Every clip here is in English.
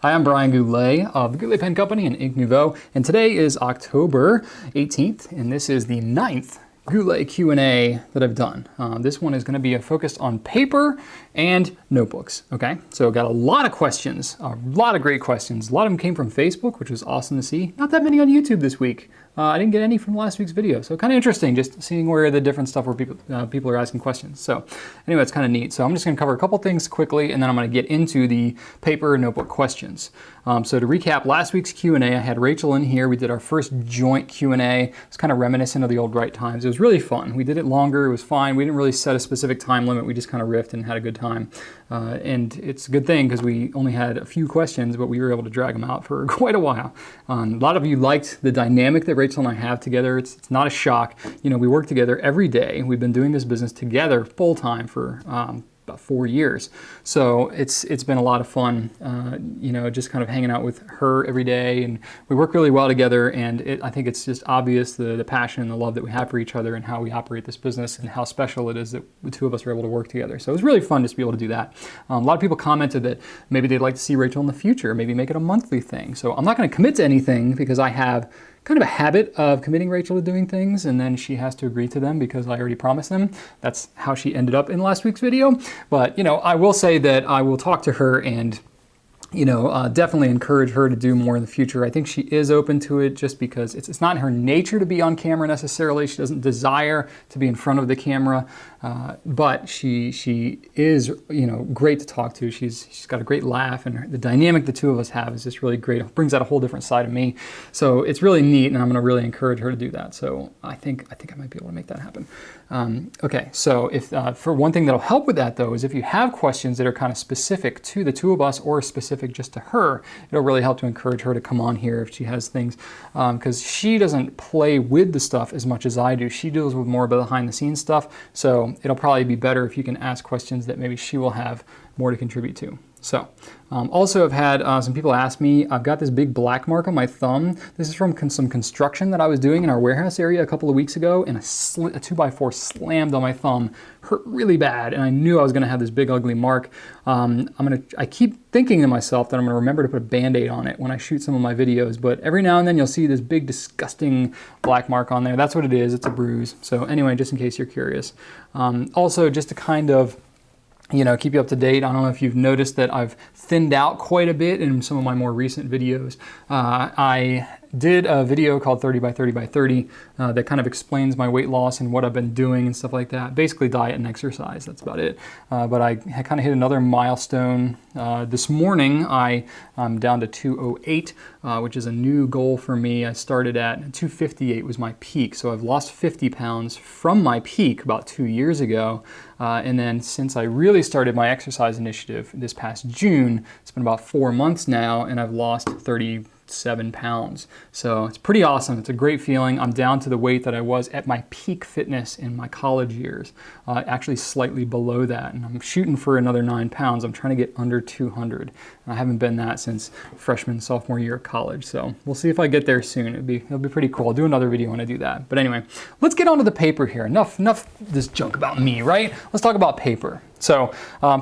Hi, I'm Brian Goulet of the Goulet Pen Company and Ink Nouveau, and today is October 18th, and this is the 9th Goulet Q&A that I've done. This one is going to be focused on paper and notebooks, okay? So I've got a lot of questions, a lot of great questions. A lot of them came from Facebook, which was awesome to see. Not that many on YouTube this week. I didn't get any from last week's video, so kind of interesting just seeing where the different stuff where people are asking questions. So anyway, it's kind of neat. So I'm just going to cover a couple things quickly, and then I'm going to get into the paper and notebook questions. So to recap last week's Q&A, I had Rachel in here. We did our first joint Q&A. It's kind of reminiscent of the old Right times. It was really fun. We did it longer. It was fine. We didn't really set a specific time limit. We just kind of riffed and had a good time. And it's a good thing because we only had a few questions, but we were able to drag them out for quite a while. A lot of you liked the dynamic that Rachel and I have together. It's not a shock. You know, we work together every day. We've been doing this business together full time for about 4 years. So it's been a lot of fun, you know, just kind of hanging out with her every day, and we work really well together, and I think it's just obvious the passion and the love that we have for each other and how we operate this business and how special it is that the two of us are able to work together. So it was really fun just to be able to do that. A lot of people commented that maybe they'd like to see Rachel in the future, maybe make it a monthly thing. So I'm not going to commit to anything because I have kind of a habit of committing Rachel to doing things and then she has to agree to them because I already promised them. That's how she ended up in last week's video. But, you know, I will say that I will talk to her and, you know, definitely encourage her to do more in the future. I think she is open to it just because it's not in her nature to be on camera necessarily. She doesn't desire to be in front of the camera, but she is, you know, great to talk to. She's got a great laugh, and the dynamic the two of us have is just really great. It brings out a whole different side of me. So it's really neat, and I'm going to really encourage her to do that. So I think I might be able to make that happen. Okay, so if for one thing that'll help with that though is if you have questions that are kind of specific to the two of us or specific just to her, it'll really help to encourage her to come on here if she has things, because she doesn't play with the stuff as much as I do. She deals with more of the behind the scenes stuff, so it'll probably be better if you can ask questions that maybe she will have more to contribute to. So, also I've had some people ask me, I've got this big black mark on my thumb. This is from some construction that I was doing in our warehouse area a couple of weeks ago, and a 2x4 slammed on my thumb, hurt really bad, and I knew I was gonna have this big ugly mark. I keep thinking to myself that I'm gonna remember to put a Band-Aid on it when I shoot some of my videos, but every now and then you'll see this big disgusting black mark on there. That's what it is, it's a bruise. So anyway, just in case you're curious. Also, just to kind of, you know, keep you up to date. I don't know if you've noticed that I've thinned out quite a bit in some of my more recent videos. I did a video called 30 by 30 by 30 that kind of explains my weight loss and what I've been doing and stuff like that. Basically diet and exercise, that's about it. But I kind of hit another milestone. This morning I'm down to 208, which is a new goal for me. I started at 258 was my peak, so I've lost 50 pounds from my peak about 2 years ago. And then since I really started my exercise initiative this past June, it's been about 4 months now, and I've lost 37 pounds. So it's pretty awesome. It's a great feeling. I'm down to the weight that I was at my peak fitness in my college years, actually slightly below that. And I'm shooting for another 9 pounds. I'm trying to get under 200. I haven't been that since freshman, sophomore year of college. So we'll see if I get there soon. It'll be pretty cool. I'll do another video when I do that. But anyway, let's get onto the paper here. Enough this junk about me, right? Let's talk about paper. So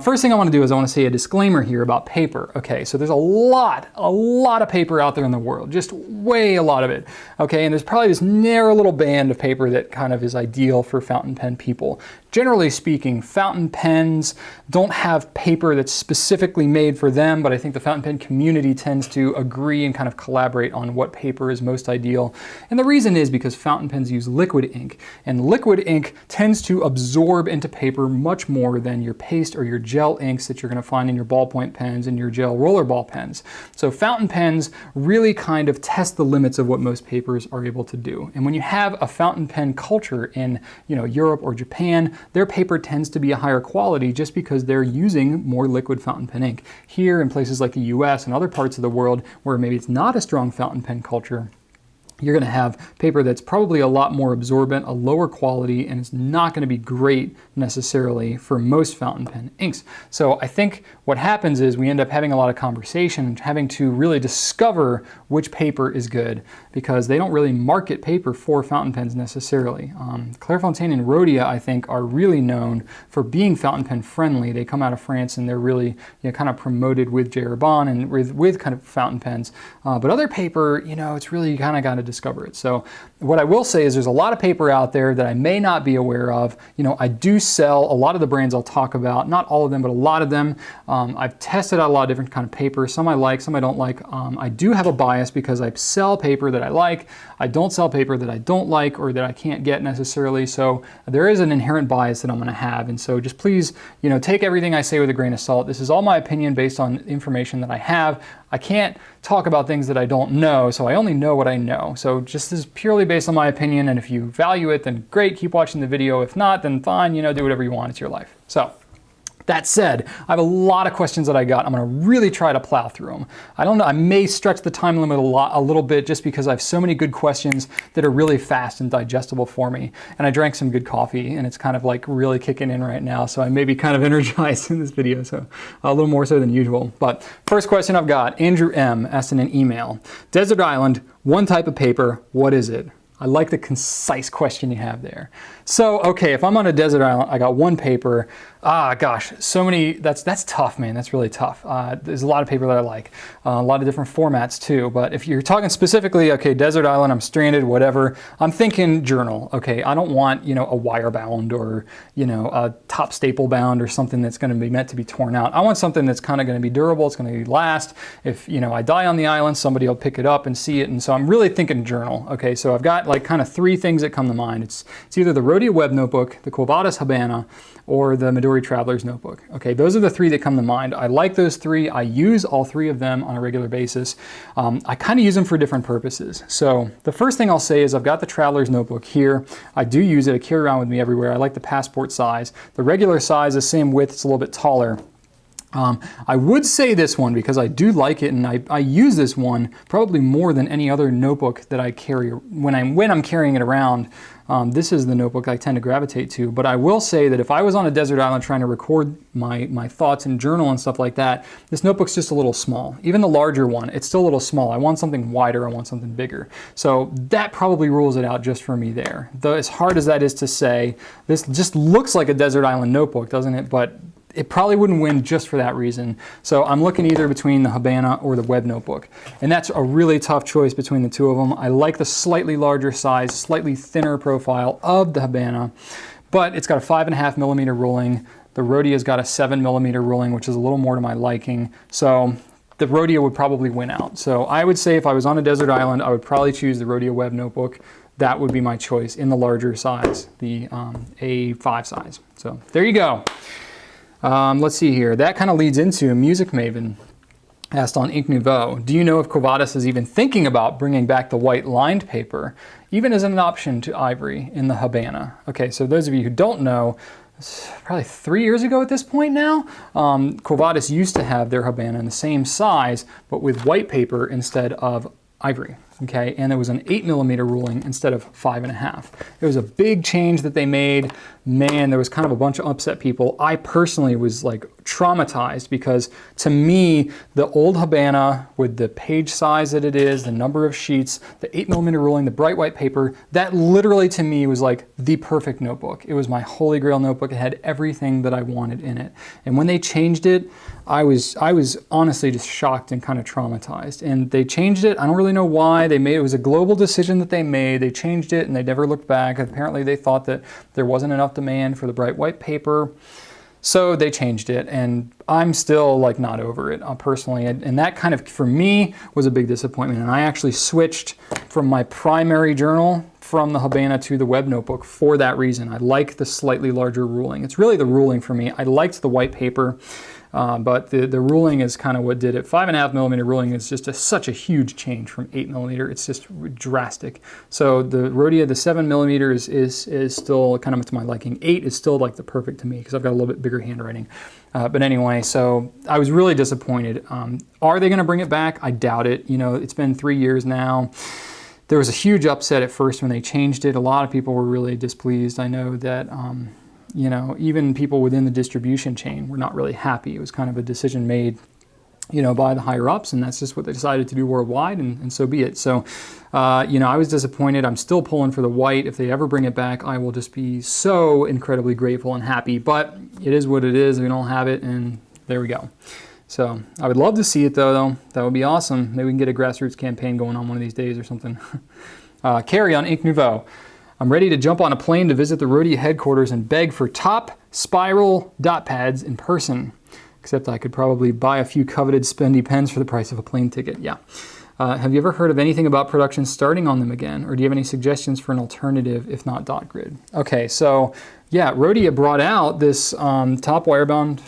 first thing I want to do is I want to say a disclaimer here about paper. Okay, so there's a lot of paper out there in the world, just way a lot of it. Okay, and there's probably this narrow little band of paper that kind of is ideal for fountain pen people. Generally speaking, fountain pens don't have paper that's specifically made for them, but I think the fountain pen community tends to agree and kind of collaborate on what paper is most ideal. And the reason is because fountain pens use liquid ink, and liquid ink tends to absorb into paper much more than your paste or your gel inks that you're going to find in your ballpoint pens and your gel rollerball pens. So fountain pens really kind of test the limits of what most papers are able to do. And when you have a fountain pen culture in, you know, Europe or Japan, their paper tends to be a higher quality just because they're using more liquid fountain pen ink. Here in places like the US and other parts of the world where maybe it's not a strong fountain pen culture, you're going to have paper that's probably a lot more absorbent, a lower quality, and it's not going to be great necessarily for most fountain pen inks. So I think what happens is we end up having a lot of conversation and having to really discover which paper is good, because they don't really market paper for fountain pens necessarily. Clairefontaine and Rhodia, I think, are really known for being fountain pen friendly. They come out of France and they're really, kind of promoted with J. Herbin and with kind of fountain pens. But other paper, it's really kind of got to discover it. So what I will say is there's a lot of paper out there that I may not be aware of. I do sell a lot of the brands I'll talk about, not all of them, but a lot of them. I've tested out a lot of different kind of paper. Some I like, some I don't like. I do have a bias because I sell paper that I like. I don't sell paper that I don't like or that I can't get necessarily. So there is an inherent bias that I'm going to have. And so just please, take everything I say with a grain of salt. This is all my opinion based on information that I have. I can't talk about things that I don't know, so I only know what I know. So just this is purely based on my opinion, and if you value it, then great, keep watching the video. If not, then fine, do whatever you want, it's your life. So that said, I have a lot of questions that I got. I'm going to really try to plow through them. I don't know, I may stretch the time limit a little bit just because I have so many good questions that are really fast and digestible for me. And I drank some good coffee and it's kind of like really kicking in right now. So I may be kind of energized in this video, so a little more so than usual. But first question I've got, Andrew M. asked in an email. Desert island, one type of paper, what is it? I like the concise question you have there. So, okay, if I'm on a desert island, I got one paper. Gosh, so many, that's tough, man. That's really tough. There's a lot of paper that I like, a lot of different formats too. But if you're talking specifically, okay, desert island, I'm stranded, whatever, I'm thinking journal. Okay, I don't want, a wire bound or, a top staple bound or something that's going to be meant to be torn out. I want something that's kind of going to be durable. It's going to last. If, I die on the island, somebody will pick it up and see it. And so I'm really thinking journal. Okay, so I've got like kind of three things that come to mind. It's either the Rhodia Web Notebook, the Quo Vadis Habana, or the Midori Traveler's Notebook. Okay, those are the three that come to mind. I like those three. I use all three of them on a regular basis. I kind of use them for different purposes. So the first thing I'll say is I've got the Traveler's Notebook here. I do use it. I carry around with me everywhere. I like the passport size. The regular size, the same width, it's a little bit taller. I would say this one because I do like it, and I use this one probably more than any other notebook that I carry when I'm carrying it around. This is the notebook I tend to gravitate to, but I will say that if I was on a desert island trying to record my thoughts and journal and stuff like that, this notebook's just a little small. Even the larger one, it's still a little small. I want something wider, I want something bigger. So that probably rules it out just for me there. Though as hard as that is to say, this just looks like a desert island notebook, doesn't it? But it probably wouldn't win just for that reason. So I'm looking either between the Habana or the Web Notebook. And that's a really tough choice between the two of them. I like the slightly larger size, slightly thinner profile of the Habana, but it's got a 5.5mm ruling. The Rhodia's got a 7mm ruling, which is a little more to my liking. So the Rhodia would probably win out. So I would say if I was on a desert island, I would probably choose the Rhodia Web Notebook. That would be my choice in the larger size, the A5 size. So there you go. Let's see here. That kind of leads into Musicmaven asked on Ink Nouveau. Do you know if Quo Vadis is even thinking about bringing back the white lined paper, even as an option to ivory in the Habana? Okay, so those of you who don't know, probably 3 years ago at this point now, Quo Vadis used to have their Habana in the same size, but with white paper instead of ivory. Okay, and there was an 8mm ruling instead of 5.5. It was a big change that they made. Man, there was kind of a bunch of upset people. I personally was like traumatized because to me, the old Habana with the page size that it is, the number of sheets, the 8mm ruling, the bright white paper, that literally to me was like the perfect notebook. It was my holy grail notebook. It had everything that I wanted in it. And when they changed it, I was honestly just shocked and kind of traumatized. And they changed it. I don't really know why. It was a global decision that they made. They changed it and they never looked back. Apparently they thought that there wasn't enough demand for the bright white paper. So they changed it, and I'm still like not over it personally. And that kind of, for me, was a big disappointment. And I actually switched from my primary journal from the Habana to the Web Notebook for that reason. I like the slightly larger ruling. It's really the ruling for me. I liked the white paper. But the ruling is kind of what did it. 5.5mm ruling is just such a huge change from 8mm. It's just drastic. So the Rhodia, the 7mm is still kind of to my liking. 8 is still like the perfect to me because I've got a little bit bigger handwriting. But anyway, so I was really disappointed. Are they going to bring it back? I doubt it. You know, it's been 3 years now. There was a huge upset at first when they changed it. A lot of people were really displeased. I know that, you know, even people within the distribution chain were not really happy. It was kind of a decision made, you know, by the higher ups, and that's just what they decided to do worldwide, and so be it. So, you know, I was disappointed. I'm still pulling for the white. If they ever bring it back, I will just be so incredibly grateful and happy, but it is what it is. We don't have it, and there we go. So I would love to see it though. That would be awesome. Maybe we can get a grassroots campaign going on one of these days or something. Keri on Ink Nouveau. I'm ready to jump on a plane to visit the Rhodia headquarters and beg for top spiral dot pads in person. Except I could probably buy a few coveted spendy pens for the price of a plane ticket. Yeah. Have you ever heard of anything about production starting on them again? Or do you have any suggestions for an alternative, if not dot grid? Okay, so yeah, Rhodia brought out this top wirebound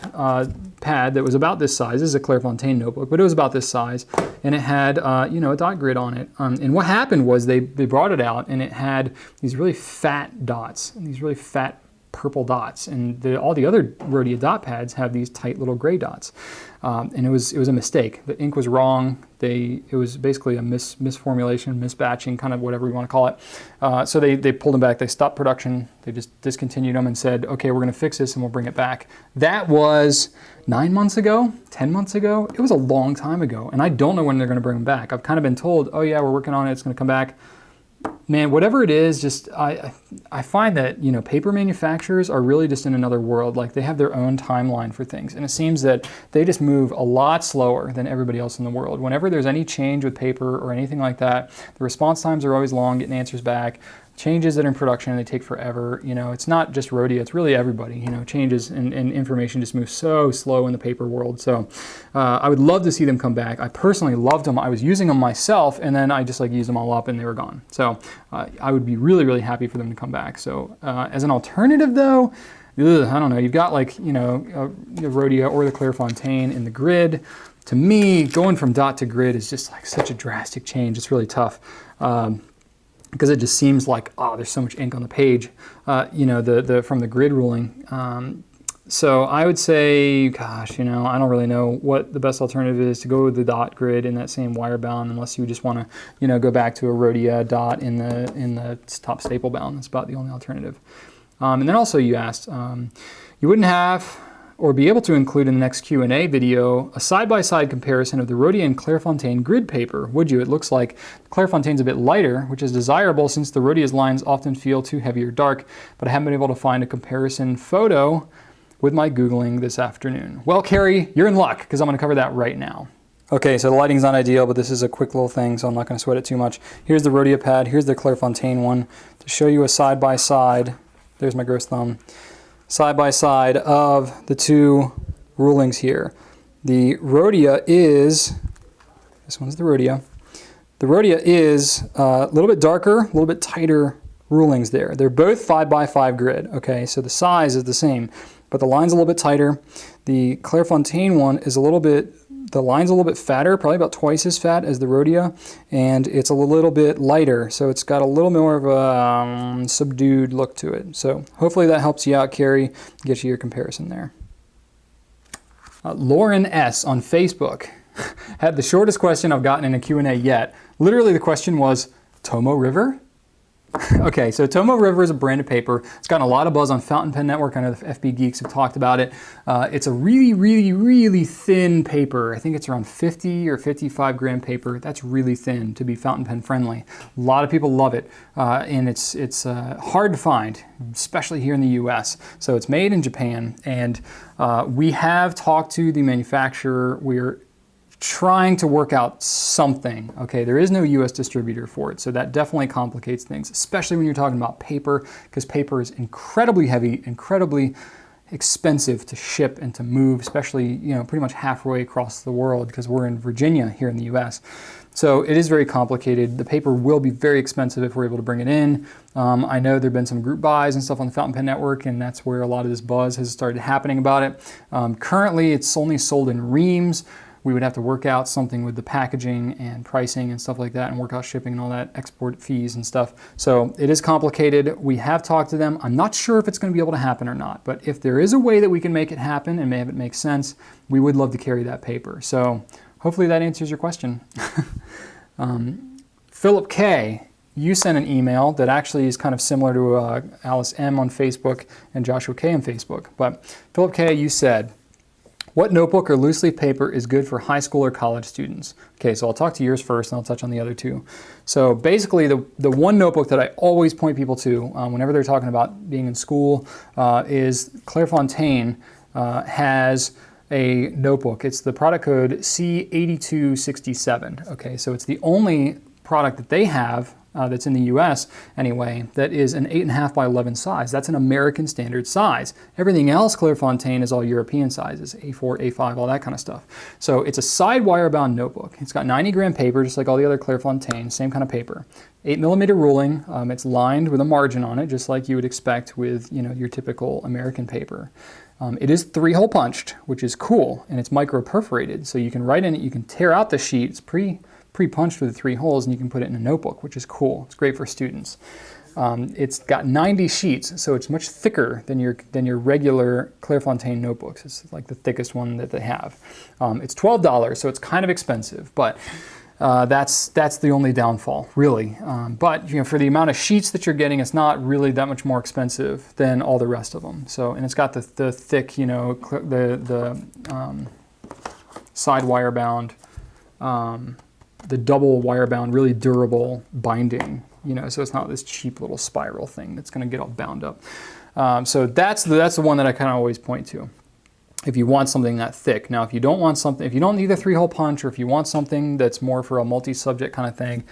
pad that was about this size. This is a Clairefontaine notebook, but it was about this size, and it had you know, a dot grid on it. And what happened was they brought it out, and it had these really fat dots, and these really fat purple dots, and all the other Rhodia dot pads have these tight little gray dots, and it was a mistake. The ink was wrong. It was basically a misformulation, misbatching, kind of whatever you want to call it. So they pulled them back. They stopped production. They just discontinued them and said, okay, we're going to fix this and we'll bring it back. That was 9 months ago, 10 months ago. It was a long time ago, and I don't know when they're going to bring them back. I've kind of been told, oh yeah, we're working on it. It's going to come back. Man, whatever it is, just I find that, you know, paper manufacturers are really just in another world. Like, they have their own timeline for things, and it seems that they just move a lot slower than everybody else in the world. Whenever there's any change with paper or anything like that, the response times are always long, getting answers back. Changes that are in production, they take forever. You know, it's not just Rhodia, it's really everybody. You know, changes and information just moves so slow in the paper world. So I would love to see them come back. I personally loved them. I was using them myself, and then I just like used them all up and they were gone. So I would be really, really happy for them to come back. So as an alternative though, I don't know, you've got like, you know, Rhodia or the Clairefontaine in the grid. To me, going from dot to grid is just like such a drastic change. It's really tough. Because it just seems like, oh, there's so much ink on the page, you know, from the grid ruling. So I would say, gosh, you know, I don't really know what the best alternative is to go with the dot grid in that same wire bound, unless you just want to, you know, go back to a Rhodia dot in the top staple bound. That's about the only alternative. And then also you asked, you wouldn't have or be able to include in the next Q&A video a side-by-side comparison of the Rhodia and Clairefontaine grid paper, would you? It looks like Clairefontaine's a bit lighter, which is desirable since the Rhodia's lines often feel too heavy or dark, but I haven't been able to find a comparison photo with my Googling this afternoon. Well, Keri, you're in luck, because I'm going to cover that right now. Okay, so the lighting's not ideal, but this is a quick little thing, so I'm not going to sweat it too much. Here's the Rhodia pad, here's the Clairefontaine one. To show you a side-by-side, there's my gross thumb, side-by-side of the two rulings here. The Rhodia is, this one's the Rhodia. The Rhodia is a little bit darker, a little bit tighter rulings there. They're both 5x5 grid, okay, so the size is the same, but the line's a little bit tighter. The Clairefontaine one is a little bit, the line's a little bit fatter, probably about twice as fat as the Rhodia, and it's a little bit lighter, so it's got a little more of a subdued look to it. So hopefully that helps you out, Keri, get you your comparison there. Loren S. on Facebook had the shortest question I've gotten in a Q&A yet. Literally the question was, Tomoe River? Okay, so Tomoe River is a brand of paper. It's gotten a lot of buzz on Fountain Pen Network. I know the FB Geeks have talked about it. It's a really, really, really thin paper. I think it's around 50 or 55 gram paper. That's really thin to be fountain pen friendly. A lot of people love it, and it's hard to find, especially here in the US. So it's made in Japan, and we have talked to the manufacturer. We're trying to work out something. Okay, there is no US distributor for it, so that definitely complicates things, especially when you're talking about paper, because paper is incredibly heavy, incredibly expensive to ship and to move, especially, you know, pretty much halfway across the world, because we're in Virginia here in the US. So it is very complicated. The paper will be very expensive if we're able to bring it in. I know there have been some group buys and stuff on the Fountain Pen Network, and that's where a lot of this buzz has started happening about it. Currently, it's only sold in reams. We would have to work out something with the packaging and pricing and stuff like that, and work out shipping and all that, export fees and stuff. So it is complicated. We have talked to them. I'm not sure if it's going to be able to happen or not, but if there is a way that we can make it happen and have it make sense, we would love to carry that paper. So hopefully that answers your question. Philip K. you sent an email that actually is kind of similar to Alice M on Facebook and Joshua K on Facebook. But Philip K, you said, what notebook or loose leaf paper is good for high school or college students? Okay, so I'll talk to yours first and I'll touch on the other two. So basically the one notebook that I always point people to whenever they're talking about being in school is Clairefontaine has a notebook. It's the product code C8267. Okay, so it's the only product that they have that's in the US anyway, that is an 8.5 by 11 size. That's an American standard size. Everything else Clairefontaine is all European sizes, A4, A5, all that kind of stuff. So it's a side wire bound notebook. It's got 90 gram paper, just like all the other Clairefontaine, same kind of paper. 8mm ruling. It's lined with a margin on it, just like you would expect with your typical American paper. It is 3-hole punched, which is cool, and it's micro perforated, so you can write in it, you can tear out the sheet. It's pre-punched with the 3 holes, and you can put it in a notebook, which is cool. It's great for students. It's got 90 sheets, so it's much thicker than your regular Clairefontaine notebooks. It's like the thickest one that they have. It's $12, so it's kind of expensive, but that's the only downfall, really. But for the amount of sheets that you're getting, it's not really that much more expensive than all the rest of them. So, and it's got the thick, the side wire bound. The double wire bound, really durable binding, so it's not this cheap little spiral thing that's going to get all bound up. So that's the one that I kind of always point to if you want something that thick. Now, if you don't need the 3-hole punch, or if you want something that's more for a multi-subject kind of thing,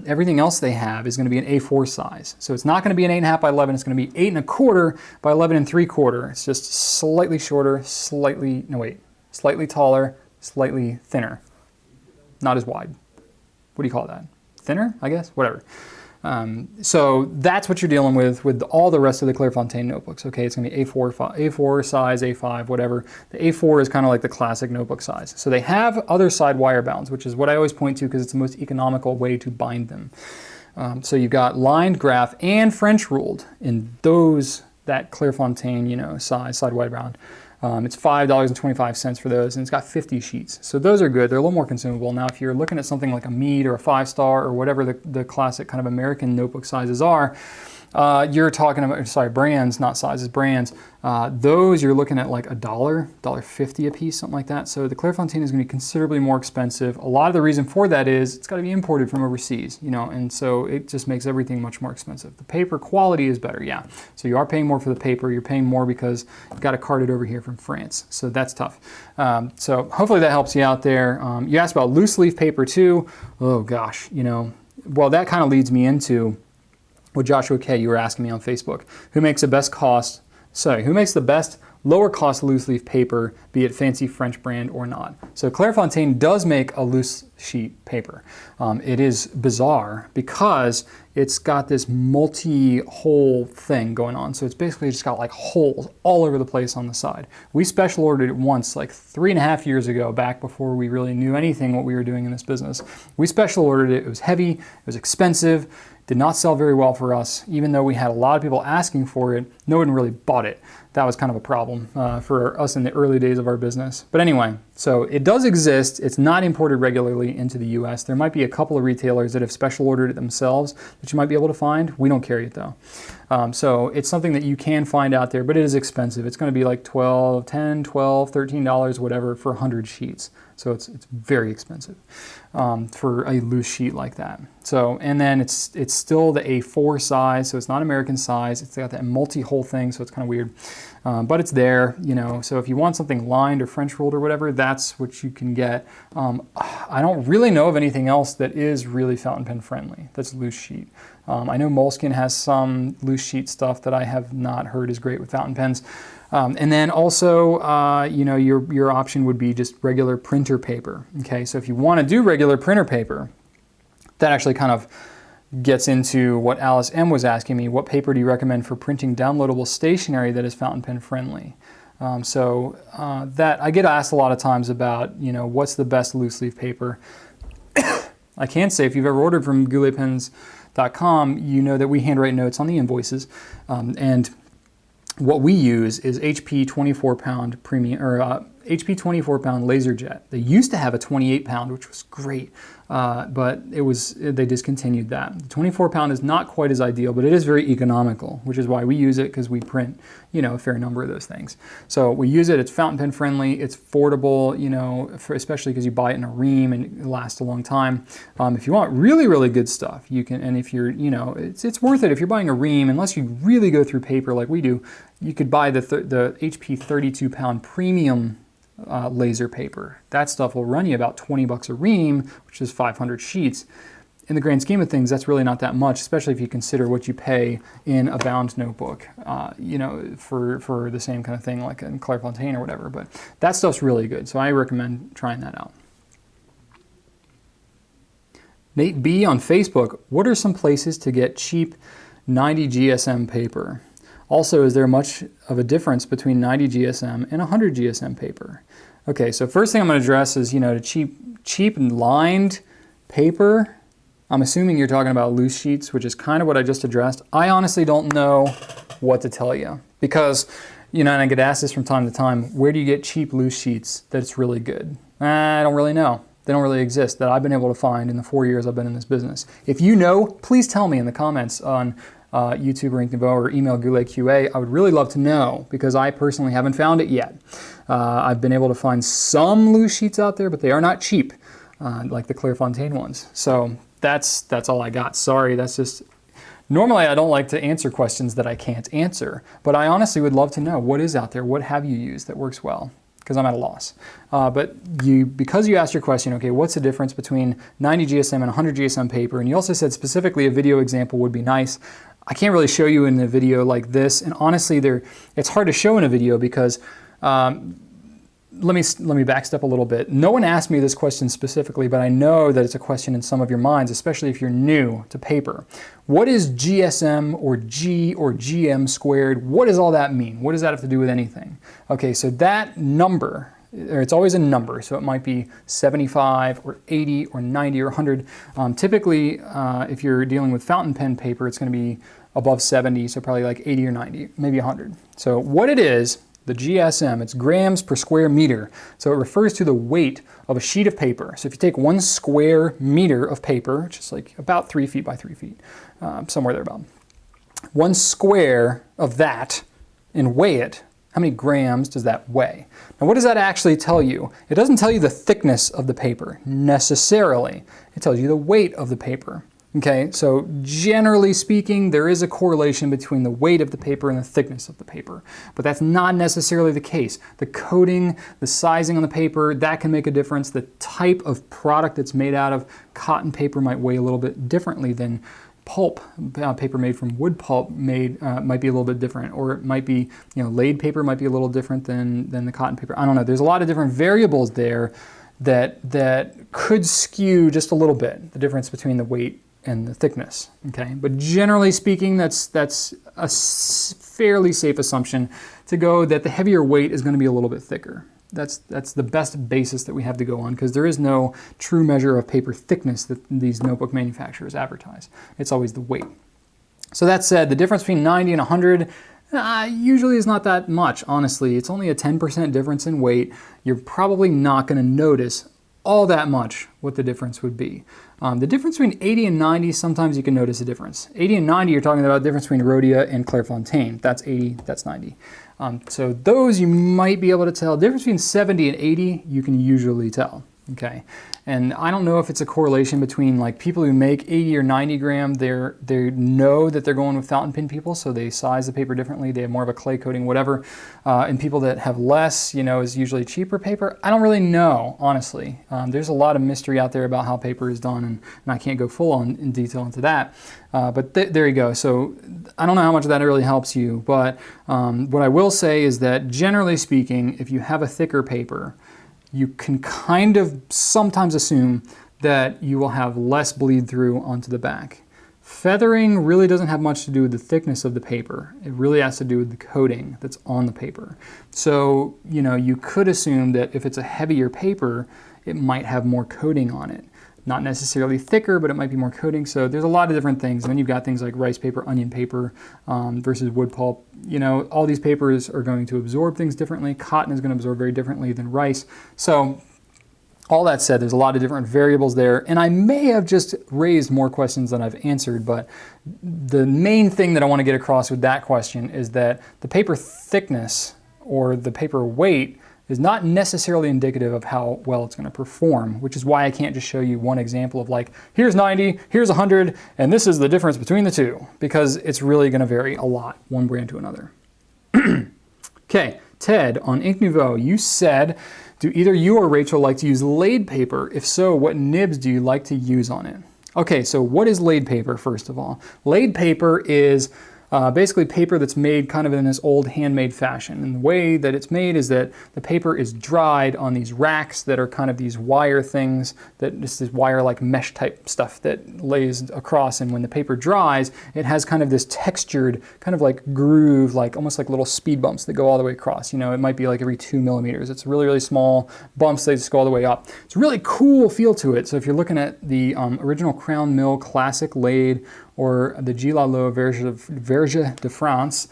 everything else they have is going to be an A4 size. So it's not going to be an 8.5 by 11. It's going to be 8.25 by 11.75. It's just slightly shorter, slightly taller, slightly thinner. Not as wide. What do you call that? Thinner, I guess? Whatever. So that's what you're dealing with all the rest of the Clairefontaine notebooks. Okay, it's going to be A4 size, A5, whatever. The A4 is kind of like the classic notebook size. So they have other side wire bounds, which is what I always point to because it's the most economical way to bind them. So you've got lined graph and French ruled in that Clairefontaine, size, side wire bound. It's $5.25 for those, and it's got 50 sheets. So those are good. They're a little more consumable. Now, if you're looking at something like a Mead or a 5-star or whatever the classic kind of American notebook sizes are, you're talking about, brands, not sizes, brands. Those you're looking at like $1.50 a piece, something like that. So the Clairefontaine is going to be considerably more expensive. A lot of the reason for that is it's got to be imported from overseas, and so it just makes everything much more expensive. The paper quality is better, yeah. So you are paying more for the paper. You're paying more because you've got to cart it over here from France. So that's tough. So hopefully that helps you out there. You asked about loose leaf paper too. Oh gosh, well, that kind of leads me into what Joshua K, you were asking me on Facebook. Who makes the best lower cost loose leaf paper, be it fancy French brand or not? So Clairefontaine does make a loose sheet paper. It is bizarre because it's got this multi-hole thing going on. So it's basically just got like holes all over the place on the side. We special ordered it once, like 3.5 years ago, back before we really knew anything what we were doing in this business. We special ordered it. It was heavy, it was expensive, did not sell very well for us. Even though we had a lot of people asking for it, no one really bought it. That was kind of a problem for us in the early days of our business. But anyway, so it does exist. It's not imported regularly into the US. There might be a couple of retailers that have special ordered it themselves that you might be able to find. We don't carry it though. So it's something that you can find out there, but it is expensive. It's going to be like $10, $12, $13, whatever, for 100 sheets. So it's very expensive for a loose sheet like that. So, and then it's still the A4 size, so it's not American size. It's got that multi-hole thing, so it's kind of weird. But it's there, so if you want something lined or French rolled or whatever, that's what you can get. I don't really know of anything else that is really fountain pen friendly, that's loose sheet. I know Moleskine has some loose sheet stuff that I have not heard is great with fountain pens. And then also, your option would be just regular printer paper. Okay, so if you want to do regular printer paper, that actually kind of gets into what Alice M was asking me. What paper do you recommend for printing downloadable stationery that is fountain pen friendly? That I get asked a lot of times about, what's the best loose leaf paper. I can say if you've ever ordered from gouletpens.com, you know that we handwrite notes on the invoices, and what we use is HP 24-pound premium, or HP 24-pound laser jet. They used to have a 28-pound, which was great. but they discontinued that. The 24 pound is not quite as ideal, but it is very economical, which is why we use it, because we print, you know, a fair number of those things. So we use it. It's fountain pen friendly. It's affordable, you know, especially because you buy it in a ream and it lasts a long time. If you want really, really good stuff, you can, and if you're, you know, it's worth it. If you're buying a ream, unless you really go through paper like we do, you could buy the HP 32 pound premium laser paper. That stuff will run you about 20 bucks a ream, which is 500 sheets. In the grand scheme of things, that's really not that much, especially if you consider what you pay in a bound notebook, you know, for the same kind of thing like in Clairefontaine or whatever. But that stuff's really good, so I recommend trying that out. Nate B on Facebook, what are some places to get cheap 90 GSM paper? Also, is there much of a difference between 90 GSM and 100 GSM paper? Okay, so first thing I'm going to address is, you know, cheap and lined paper. I'm assuming you're talking about loose sheets, which is kind of what I just addressed. I honestly don't know what to tell you because, you know, and I get asked this from time to time, where do you get cheap loose sheets that's really good? I don't really know. They don't really exist that I've been able to find in the 4 years I've been in this business. If you know, please tell me in the comments on YouTube or Ink Nouveau or email Goulet QA. I would really love to know because I personally haven't found it yet. I've been able to find some loose sheets out there, but they are not cheap, like the Clairefontaine ones. So that's all I got. Sorry, that's just... Normally I don't like to answer questions that I can't answer, but I honestly would love to know what is out there, what have you used that works well? Because I'm at a loss. But because you asked your question, okay, what's the difference between 90 GSM and 100 GSM paper? And you also said specifically a video example would be nice. I can't really show you in a video like this, and honestly, it's hard to show in a video because, let me backstep a little bit. No one asked me this question specifically, but I know that it's a question in some of your minds, especially if you're new to paper. What is GSM or G or GM squared? What does all that mean? What does that have to do with anything? Okay, so that number, or it's always a number, so it might be 75 or 80 or 90 or 100. Typically, if you're dealing with fountain pen paper, it's going to be above 70, so probably like 80 or 90, maybe 100. So what it is, the GSM, it's grams per square meter. So it refers to the weight of a sheet of paper. So if you take 1 square meter of paper, which is like about 3 feet by 3 feet, somewhere there about, 1 square of that and weigh it, how many grams does that weigh? Now what does that actually tell you? It doesn't tell you the thickness of the paper necessarily. It tells you the weight of the paper. Okay, so generally speaking, there is a correlation between the weight of the paper and the thickness of the paper, but that's not necessarily the case. The coating, the sizing on the paper, that can make a difference. The type of product it's made out of, cotton paper might weigh a little bit differently than pulp, paper made from wood pulp might be a little bit different, or it might be, you know, laid paper might be a little different than the cotton paper. I don't know, there's a lot of different variables there that could skew just a little bit, the difference between the weight and the thickness, okay? But generally speaking, that's a fairly safe assumption to go that the heavier weight is going to be a little bit thicker. That's the best basis that we have to go on because there is no true measure of paper thickness that these notebook manufacturers advertise. It's always the weight. So that said, the difference between 90 and 100 usually is not that much, honestly. It's only a 10% difference in weight. You're probably not going to notice all that much what the difference would be. The difference between 80 and 90, sometimes you can notice a difference. 80 and 90, you're talking about the difference between Rhodia and Clairefontaine. That's 80, that's 90. So those you might be able to tell. The difference between 70 and 80, you can usually tell. Okay, and I don't know if it's a correlation between like people who make 80 or 90 gram, they know that they're going with fountain pen people, so they size the paper differently, they have more of a clay coating, whatever, and people that have less, you know, is usually cheaper paper. I don't really know, honestly. There's a lot of mystery out there about how paper is done, and I can't go full on in detail into that, but there you go. So I don't know how much that really helps you, but what I will say is that generally speaking, if you have a thicker paper, you can kind of sometimes assume that you will have less bleed through onto the back. Feathering really doesn't have much to do with the thickness of the paper. It really has to do with the coating that's on the paper. So, you know, you could assume that if it's a heavier paper, it might have more coating on it. Not necessarily thicker, but it might be more coating. So there's a lot of different things. And then you've got things like rice paper, onion paper versus wood pulp. You know, all these papers are going to absorb things differently. Cotton is going to absorb very differently than rice. So All that said, there's a lot of different variables there, and I may have just raised more questions than I've answered, but the main thing that I want to get across with that question is that the paper thickness or the paper weight is not necessarily indicative of how well it's going to perform, which is why I can't just show you one example of like, here's 90, here's 100, and this is the difference between the two, because it's really going to vary a lot, one brand to another. Okay, Ted, on Ink Nouveau, you said, do either you or Rachel like to use laid paper? If so, what nibs do you like to use on it? Okay, so what is laid paper, first of all? Laid paper is basically paper that's made kind of in this old handmade fashion. And the way that it's made is that the paper is dried on these racks that are kind of these wire things, that just this wire-like mesh type stuff that lays across. And when the paper dries, it has kind of this textured, kind of like groove, like almost like little speed bumps that go all the way across. You know, it might be like every 2 millimeters. It's really, really small bumps. They just go all the way up. It's a really cool feel to it. So if you're looking at the original Crown Mill Classic Laid or the Goulet Verge de France,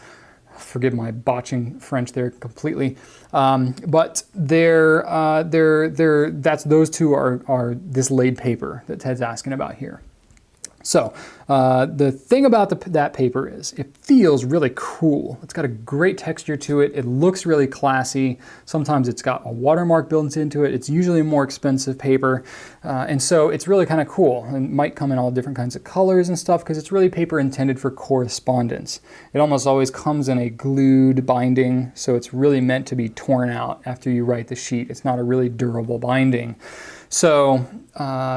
forgive my botching French there completely, but those two are this laid paper that Ted's asking about here. So the thing about that paper is it feels really cool. It's got a great texture to it. It looks really classy. Sometimes it's got a watermark built into it. It's usually a more expensive paper. And so it's really kind of cool. It might come in all different kinds of colors and stuff because it's really paper intended for correspondence. It almost always comes in a glued binding, so it's really meant to be torn out after you write the sheet. It's not a really durable binding. So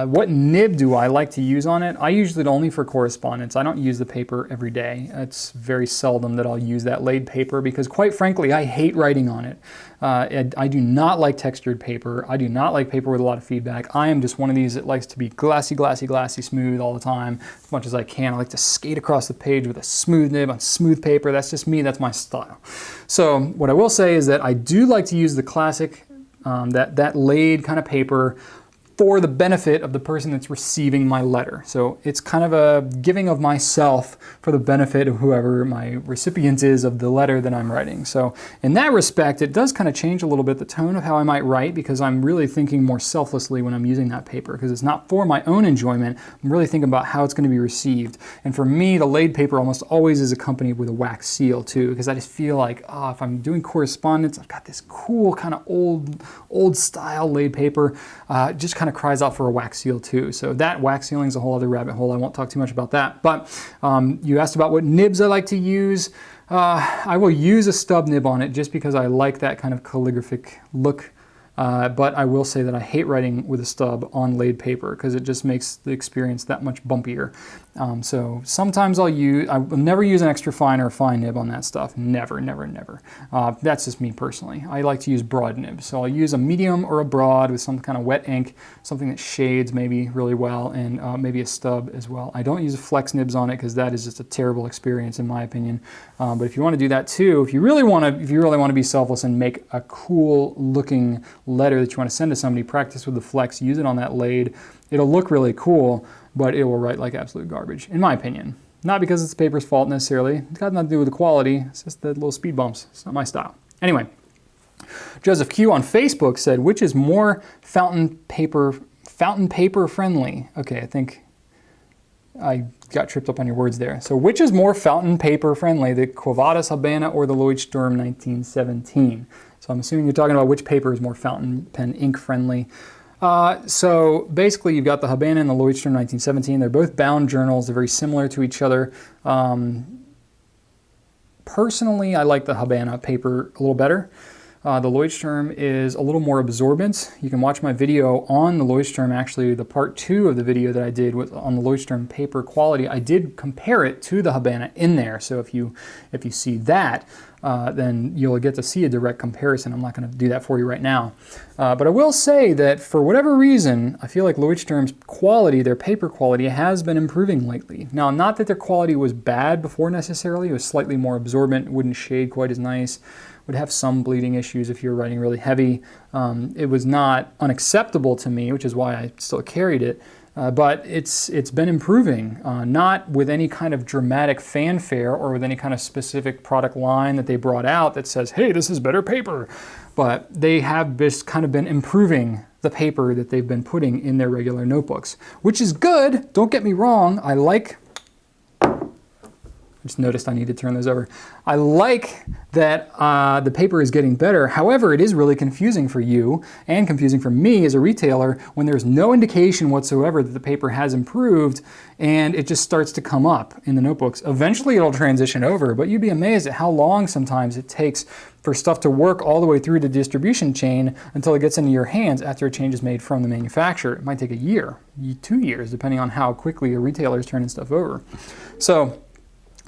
what nib do I like to use on it? I use it only for correspondence. I don't use the paper every day. It's very seldom that I'll use that laid paper because quite frankly, I hate writing on it. I do not like textured paper. I do not like paper with a lot of feedback. I am just one of these that likes to be glassy, glassy, glassy, smooth all the time, as much as I can. I like to skate across the page with a smooth nib on smooth paper. That's just me, that's my style. So what I will say is that I do like to use the classic, that laid kind of paper for the benefit of the person that's receiving my letter. So it's kind of a giving of myself for the benefit of whoever my recipient is of the letter that I'm writing. So in that respect, it does kind of change a little bit the tone of how I might write because I'm really thinking more selflessly when I'm using that paper because it's not for my own enjoyment. I'm really thinking about how it's going to be received. And for me, the laid paper almost always is accompanied with a wax seal too because I just feel like, if I'm doing correspondence, I've got this cool kind of old style laid paper, just kind of cries out for a wax seal too. So that wax sealing is a whole other rabbit hole. I won't talk too much about that. But you asked about what nibs I like to use. I will use a stub nib on it just because I like that kind of calligraphic look. But I will say that I hate writing with a stub on laid paper because it just makes the experience that much bumpier. So sometimes I will never use an extra fine or a fine nib on that stuff. Never, never, never. That's just me personally. I like to use broad nibs. So I'll use a medium or a broad with some kind of wet ink, something that shades maybe really well, and maybe a stub as well. I don't use flex nibs on it because that is just a terrible experience in my opinion. But if you want to do that too, if you really want to be selfless and make a cool looking letter that you want to send to somebody, practice with the flex, use it on that laid. It'll look really cool, but it will write like absolute garbage, in my opinion. Not because it's the paper's fault necessarily. It's got nothing to do with the quality. It's just the little speed bumps. It's not my style. Anyway, Joseph Q on Facebook said, which is more fountain paper friendly? Okay, I think I got tripped up on your words there. So which is more fountain paper friendly, the Quo Vadis Habana or the Leuchtturm 1917? So I'm assuming you're talking about which paper is more fountain pen ink friendly. So basically you've got the Habana and the Leuchtturm 1917. They're both bound journals. They're very similar to each other. Personally, I like the Habana paper a little better. The Leuchtturm is a little more absorbent. You can watch my video on the Leuchtturm, actually the part 2 of the video that I did on the Leuchtturm paper quality. I did compare it to the Habana in there. So if you see that, then you'll get to see a direct comparison. I'm not going to do that for you right now. But I will say that for whatever reason, I feel like Leuchtturm's quality, their paper quality, has been improving lately. Now, not that their quality was bad before necessarily. It was slightly more absorbent, wouldn't shade quite as nice, would have some bleeding issues if you're writing really heavy. It was not unacceptable to me, which is why I still carried it. But it's been improving, not with any kind of dramatic fanfare or with any kind of specific product line that they brought out that says, hey, this is better paper. But they have just kind of been improving the paper that they've been putting in their regular notebooks, which is good. Don't get me wrong. I just noticed I need to turn those over. I like that the paper is getting better. However, it is really confusing for you and confusing for me as a retailer when there's no indication whatsoever that the paper has improved and it just starts to come up in the notebooks. Eventually it'll transition over, but you'd be amazed at how long sometimes it takes for stuff to work all the way through the distribution chain until it gets into your hands after a change is made from the manufacturer. It might take a year, 2 years, depending on how quickly a retailer is turning stuff over. So,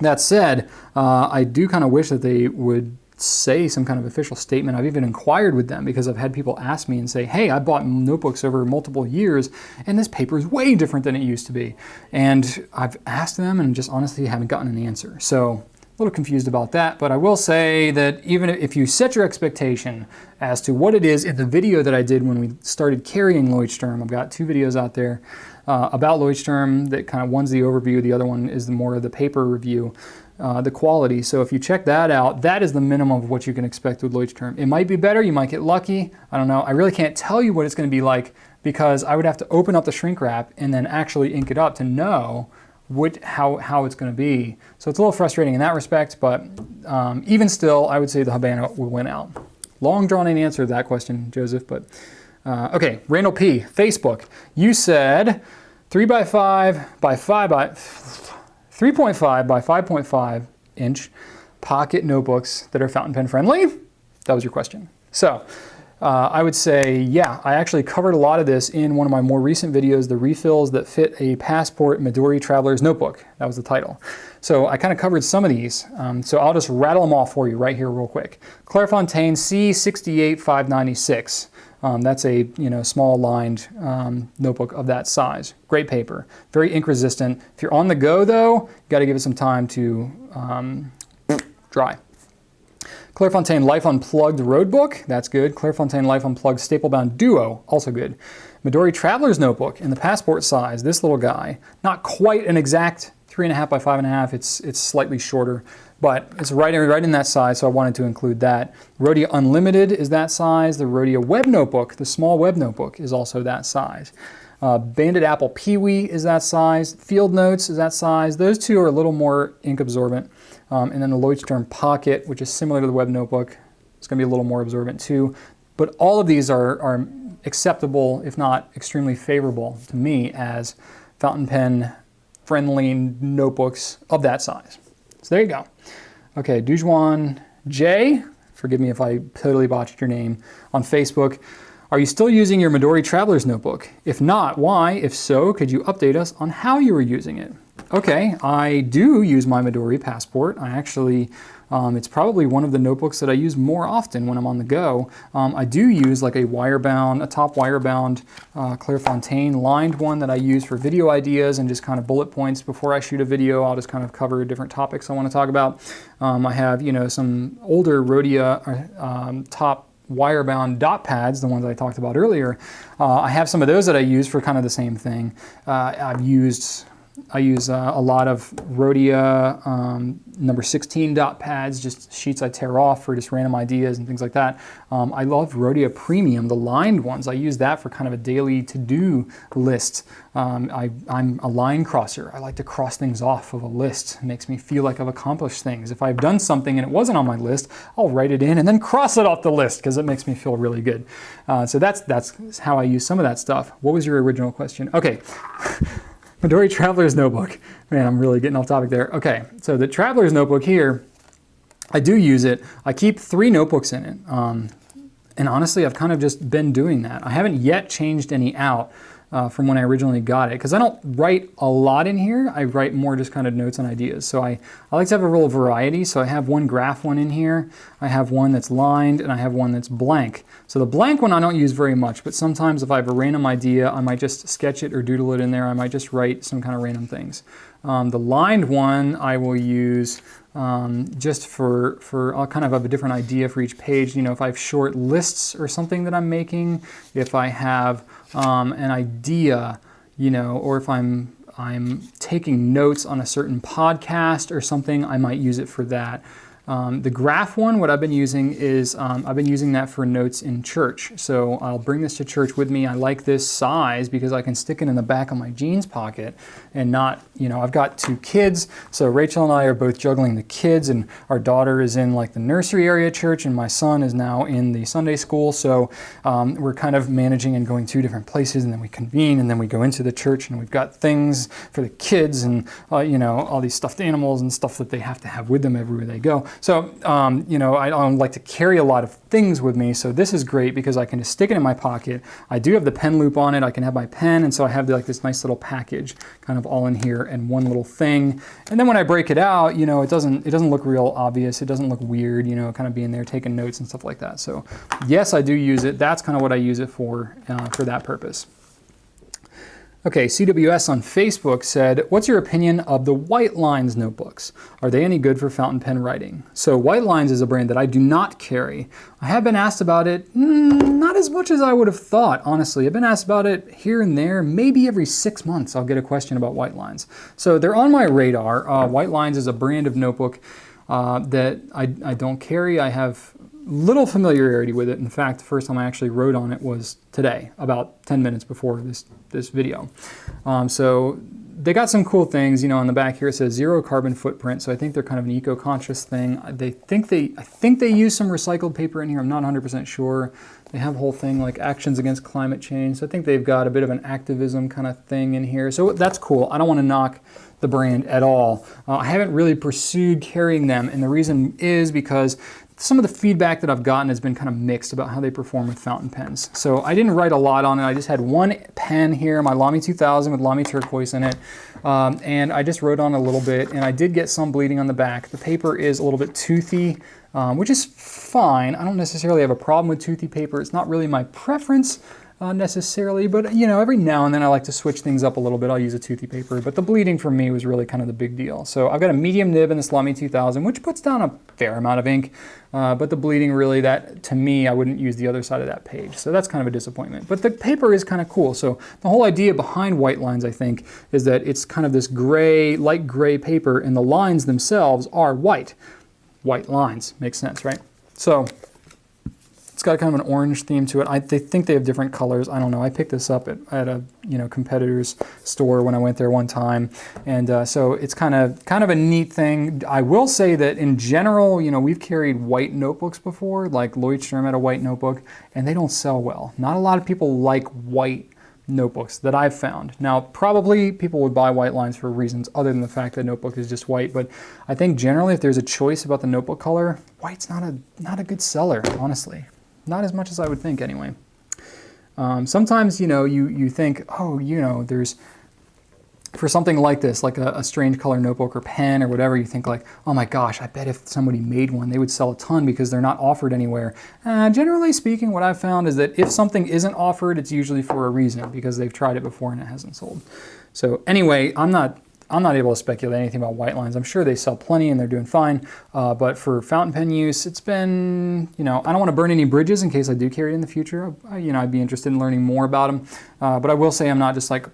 that said, I do kind of wish that they would say some kind of official statement. I've even inquired with them because I've had people ask me and say, hey, I bought notebooks over multiple years and this paper is way different than it used to be. And I've asked them and just honestly haven't gotten an answer. So a little confused about that, but I will say that even if you set your expectation as to what it is in the video that I did when we started carrying Leuchtturm, I've got 2 videos out there about Leuchtturm that kind of, one's the overview, the other one is more of the paper review, the quality. So if you check that out, that is the minimum of what you can expect with Leuchtturm. It might be better, you might get lucky, I don't know. I really can't tell you what it's going to be like because I would have to open up the shrink wrap and then actually ink it up to know how it's going to be. So it's a little frustrating in that respect, but even still, I would say the Habana will win out. Long drawn in answer to that question, Joseph, but okay, Randall P, Facebook. You said 3x5 by 5 by 3.5 by 5.5 inch pocket notebooks that are fountain pen friendly. That was your question. So I would say, yeah, I actually covered a lot of this in one of my more recent videos, the refills that fit a Passport Midori Traveler's Notebook. That was the title. So I kind of covered some of these. So I'll just rattle them off for you right here real quick. Clairefontaine C68596. That's a small lined notebook of that size. Great paper, very ink resistant. If you're on the go though, you got to give it some time to dry. Clairefontaine Life Unplugged Roadbook, that's good. Clairefontaine Life Unplugged Staplebound Duo, also good. Midori Traveler's Notebook in the Passport size, this little guy. Not quite an exact 3.5 by 5.5, it's slightly shorter, but it's right in that size, so I wanted to include that. Rhodia Unlimited is that size. The Rhodia Web Notebook, the small web notebook, is also that size. Banded Apple Peewee is that size. Field Notes is that size. Those two are a little more ink absorbent. And then the Leuchtturm Pocket, which is similar to the web notebook, it's going to be a little more absorbent too. But all of these are acceptable, if not extremely favorable to me as fountain pen friendly notebooks of that size. So there you go. Okay, Dujuan J, forgive me if I totally botched your name, on Facebook. Are you still using your Midori Traveler's Notebook? If not, why? If so, could you update us on how you were using it? Okay, I do use my Midori Passport. I actually, it's probably one of the notebooks that I use more often when I'm on the go. I do use like a top wire-bound Clairefontaine lined one that I use for video ideas and just kind of bullet points before I shoot a video. I'll just kind of cover different topics I want to talk about. I have, some older Rhodia top wire-bound dot pads, the ones I talked about earlier. I have some of those that I use for kind of the same thing. I use a lot of Rhodia number 16 dot pads, just sheets I tear off for just random ideas and things like that. I love Rhodia Premium, the lined ones. I use that for kind of a daily to-do list. I'm a line crosser. I like to cross things off of a list. It makes me feel like I've accomplished things. If I've done something and it wasn't on my list, I'll write it in and then cross it off the list because it makes me feel really good. So that's how I use some of that stuff. What was your original question? Okay. Midori Traveler's Notebook. Man, I'm really getting off topic there. Okay, so the Traveler's Notebook here, I do use it. I keep 3 notebooks in it. And honestly, I've kind of just been doing that. I haven't yet changed any out from when I originally got it, because I don't write a lot in here. I write more just kind of notes and ideas. So I like to have a real variety. So I have one graph one in here. I have one that's lined, and I have one that's blank. So the blank one I don't use very much, but sometimes if I have a random idea, I might just sketch it or doodle it in there. I might just write some kind of random things. The lined one I will use just for I'll kind of have a different idea for each page. If I have short lists or something that I'm making, if I have an idea, or if I'm taking notes on a certain podcast or something, I might use it for that. The graph one, what I've been using is, I've been using that for notes in church. So I'll bring this to church with me. I like this size because I can stick it in the back of my jeans pocket and not, I've got 2 kids. So Rachel and I are both juggling the kids, and our daughter is in like the nursery area at church, and my son is now in the Sunday school. So we're kind of managing and going 2 different places, and then we convene, and then we go into the church, and we've got things for the kids and, all these stuffed animals and stuff that they have to have with them everywhere they go. So, I don't like to carry a lot of things with me, so this is great because I can just stick it in my pocket. I do have the pen loop on it. I can have my pen, and so I have like this nice little package kind of all in here and one little thing. And then when I break it out, it doesn't look real obvious. It doesn't look weird, kind of being there taking notes and stuff like that. So yes, I do use it. That's kind of what I use it for that purpose. Okay, CWS on Facebook said, what's your opinion of the White Lines notebooks? Are they any good for fountain pen writing? So White Lines is a brand that I do not carry. I have been asked about it, not as much as I would have thought, honestly. I've been asked about it here and there. Maybe every 6 months I'll get a question about White Lines. So they're on my radar. White Lines is a brand of notebook that I don't carry. I have little familiarity with it. In fact, the first time I actually wrote on it was today, about 10 minutes before this video. So they got some cool things, on the back here it says 0 carbon footprint, so I think they're kind of an eco-conscious thing. I think they use some recycled paper in here, I'm not 100% sure. They have a whole thing like actions against climate change, so I think they've got a bit of an activism kind of thing in here, so that's cool. I don't want to knock the brand at all. I haven't really pursued carrying them, and the reason is because some of the feedback that I've gotten has been kind of mixed about how they perform with fountain pens. So I didn't write a lot on it. I just had one pen here, my Lamy 2000 with Lamy turquoise in it. And I just wrote on a little bit, and I did get some bleeding on the back. The paper is a little bit toothy, which is fine. I don't necessarily have a problem with toothy paper. It's not really my preference necessarily, but every now and then I like to switch things up a little bit. I'll use a toothy paper, but the bleeding for me was really kind of the big deal. So I've got a medium nib in this Lamy 2000, which puts down a fair amount of ink, but the bleeding really, that to me, I wouldn't use the other side of that page. So that's kind of a disappointment, but the paper is kind of cool. So the whole idea behind White Lines, I think, is that it's kind of this gray, light gray paper, and the lines themselves are white. White lines, makes sense, right? So it's got kind of an orange theme to it. They think they have different colors. I don't know. I picked this up at a competitor's store when I went there one time, and so it's kind of a neat thing. I will say that in general, we've carried white notebooks before, like Lloydstrom had a white notebook, and they don't sell well. Not a lot of people like white notebooks that I've found. Now, probably people would buy White Lines for reasons other than the fact that notebook is just white, but I think generally if there's a choice about the notebook color, white's not a good seller, honestly. Not as much as I would think anyway. Sometimes, you think, there's, for something like this, like a strange color notebook or pen or whatever, you think like, oh my gosh, I bet if somebody made one, they would sell a ton because they're not offered anywhere. Generally speaking, what I've found is that if something isn't offered, it's usually for a reason, because they've tried it before and it hasn't sold. So anyway, I'm not able to speculate anything about White Lines. I'm sure they sell plenty and they're doing fine, but for fountain pen use, it's been, I don't want to burn any bridges in case I do carry it in the future. I'd be interested in learning more about them, but I will say I'm not just like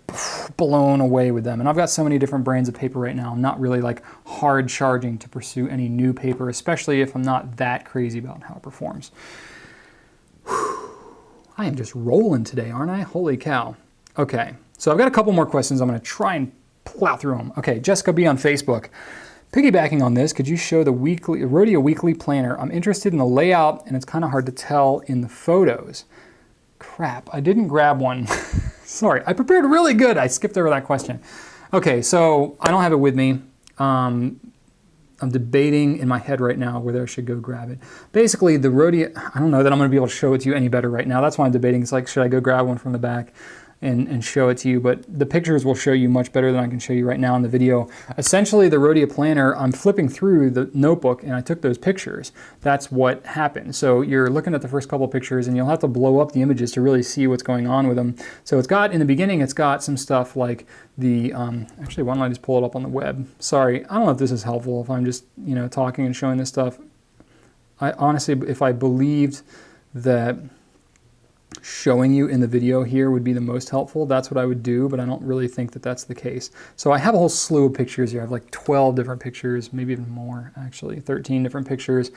blown away with them. And I've got so many different brands of paper right now. I'm not really like hard charging to pursue any new paper, especially if I'm not that crazy about how it performs. I am just rolling today, aren't I? Holy cow. Okay, so I've got a couple more questions. I'm going to try and plow through them. Okay, Jessica B on Facebook. Piggybacking on this, could you show the Rhodia weekly planner? I'm interested in the layout and it's kind of hard to tell in the photos. Crap, I didn't grab one. Sorry, I prepared really good. I skipped over that question. Okay, so I don't have it with me. I'm debating in my head right now whether I should go grab it. Basically, the Rhodia, I don't know that I'm going to be able to show it to you any better right now. That's why I'm debating. It's like, should I go grab one from the back and show it to you? But the pictures will show you much better than I can show you right now in the video. Essentially, the Rhodia planner, I'm flipping through the notebook and I took those pictures. That's what happened. So you're looking at the first couple pictures and you'll have to blow up the images to really see what's going on with them. So it's got, in the beginning, it's got some stuff like the, actually, why don't I just pull it up on the web? Sorry, I don't know if this is helpful, if I'm just, talking and showing this stuff. I honestly, if I believed that showing you in the video here would be the most helpful. That's what I would do, but I don't really think that that's the case. So I have a whole slew of pictures here. I have like 12 different pictures, maybe even more actually, 13 different pictures.